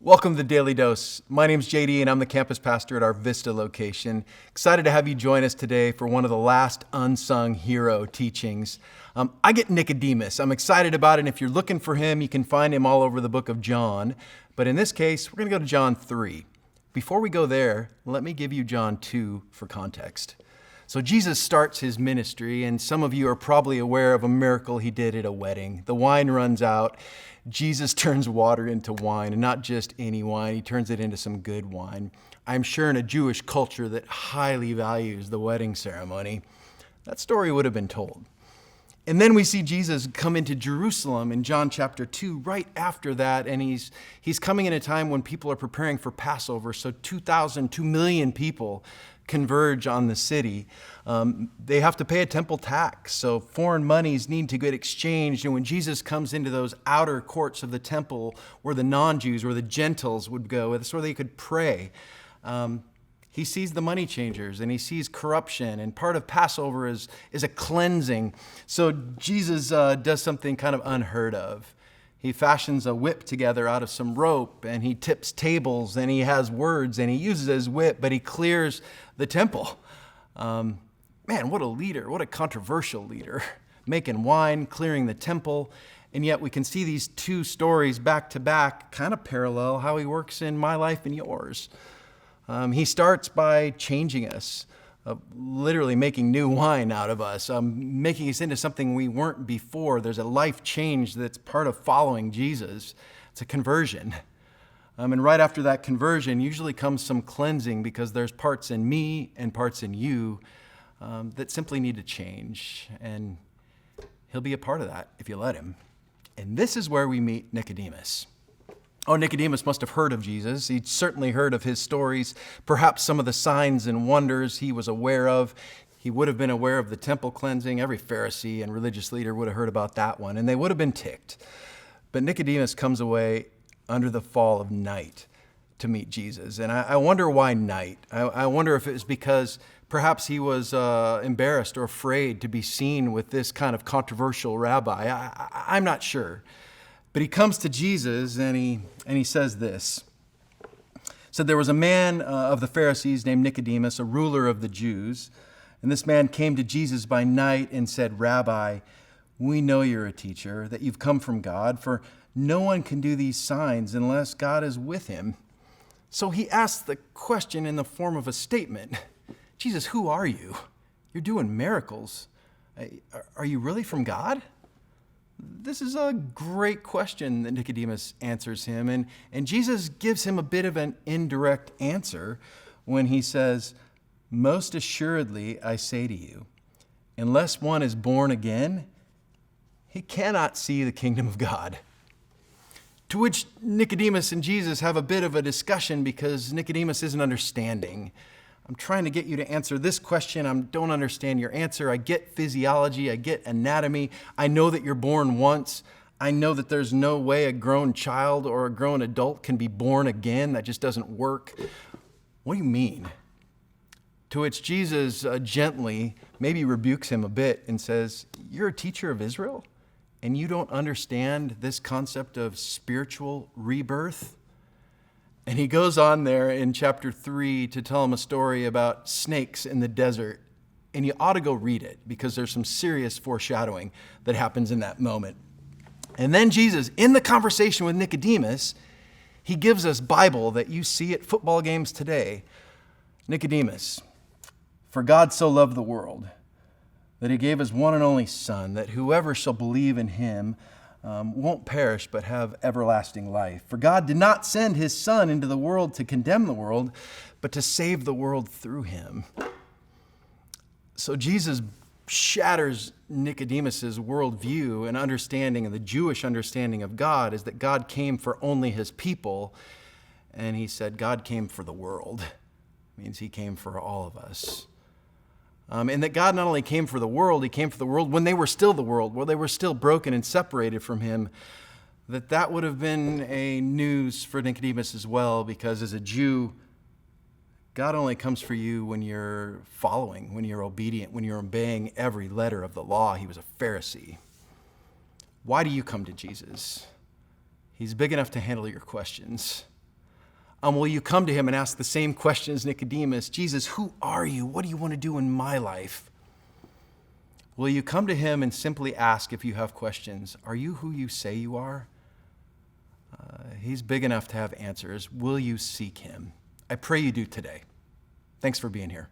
Welcome to the Daily Dose. My name's JD and I'm the campus pastor at our Vista location. Excited to have you join us today for one of the last Unsung Hero teachings. I get Nicodemus. I'm excited about it, and if you're looking for him, you can find him all over the book of John. But in this case, we're going to go to John 3. Before we go there, let me give you John 2 for context. So Jesus starts his ministry, and some of you are probably aware of a miracle he did at a wedding. The wine runs out. Jesus turns water into wine, and not just any wine. He turns it into some good wine. I'm sure in a Jewish culture that highly values the wedding ceremony, that story would have been told. And then we see Jesus come into Jerusalem in John chapter 2 right after that, and he's coming in a time when people are preparing for Passover, so 2 million people converge on the city. They have to pay a temple tax, so foreign monies need to get exchanged. And when Jesus comes into those outer courts of the temple where the non-Jews, where the Gentiles would go, that's where they could pray, he sees the money changers and he sees corruption. And part of Passover is a cleansing. So Jesus does something kind of unheard of. He fashions a whip together out of some rope, and he tips tables, and he has words, and he uses his whip, but he clears the temple. Man, what a leader, what a controversial leader. Making wine, clearing the temple, and yet we can see these two stories back to back kind of parallel how he works in my life and yours. He starts by changing us. Literally making new wine out of us, making us into something we weren't before. There's a life change that's part of following Jesus. It's a conversion. And right after that conversion usually comes some cleansing, because there's parts in me and parts in you that simply need to change. And he'll be a part of that if you let him. And this is where we meet Nicodemus. Oh, Nicodemus must have heard of Jesus. He'd certainly heard of his stories, perhaps some of the signs and wonders he was aware of. He would have been aware of the temple cleansing. Every Pharisee and religious leader would have heard about that one, and they would have been ticked. But Nicodemus comes away under the fall of night to meet Jesus. And I wonder why night. I wonder if it was because perhaps he was embarrassed or afraid to be seen with this kind of controversial rabbi. I'm not sure. But he comes to Jesus and he says this. So there was a man of the Pharisees named Nicodemus, a ruler of the Jews. And this man came to Jesus by night and said, "Rabbi, we know you're a teacher, that you've come from God, for no one can do these signs unless God is with him." So he asked the question in the form of a statement. "Jesus, who are you? You're doing miracles. Are you really from God?" This is a great question that Nicodemus answers him, and Jesus gives him a bit of an indirect answer when he says, "Most assuredly, I say to you, unless one is born again, he cannot see the kingdom of God." To which Nicodemus and Jesus have a bit of a discussion, because Nicodemus isn't understanding. I'm trying to get you to answer this question. I don't understand your answer. I get physiology. I get anatomy. I know that you're born once. I know that there's no way a grown child or a grown adult can be born again. That just doesn't work. What do you mean? To which Jesus gently maybe rebukes him a bit and says, "You're a teacher of Israel, and you don't understand this concept of spiritual rebirth?" And he goes on there in chapter 3 to tell him a story about snakes in the desert. And you ought to go read it, because there's some serious foreshadowing that happens in that moment. And then Jesus, in the conversation with Nicodemus, he gives us Bible that you see at football games today. Nicodemus, "For God so loved the world that he gave his one and only Son, that whoever shall believe in him won't perish but have everlasting life. For God did not send his Son into the world to condemn the world, but to save the world through him." So Jesus shatters Nicodemus's worldview and understanding, and the Jewish understanding of God is that God came for only his people. And he said God came for the world. It means he came for all of us. And that God not only came for the world, he came for the world when they were still the world, where they were still broken and separated from him. That would have been a news for Nicodemus as well, because as a Jew, God only comes for you when you're following, when you're obedient, when you're obeying every letter of the law. He was a Pharisee. Why do you come to Jesus? He's big enough to handle your questions. Will you come to him and ask the same question as Nicodemus? Jesus, who are you? What do you want to do in my life? Will you come to him and simply ask if you have questions? Are you who you say you are? He's big enough to have answers. Will you seek him? I pray you do today. Thanks for being here.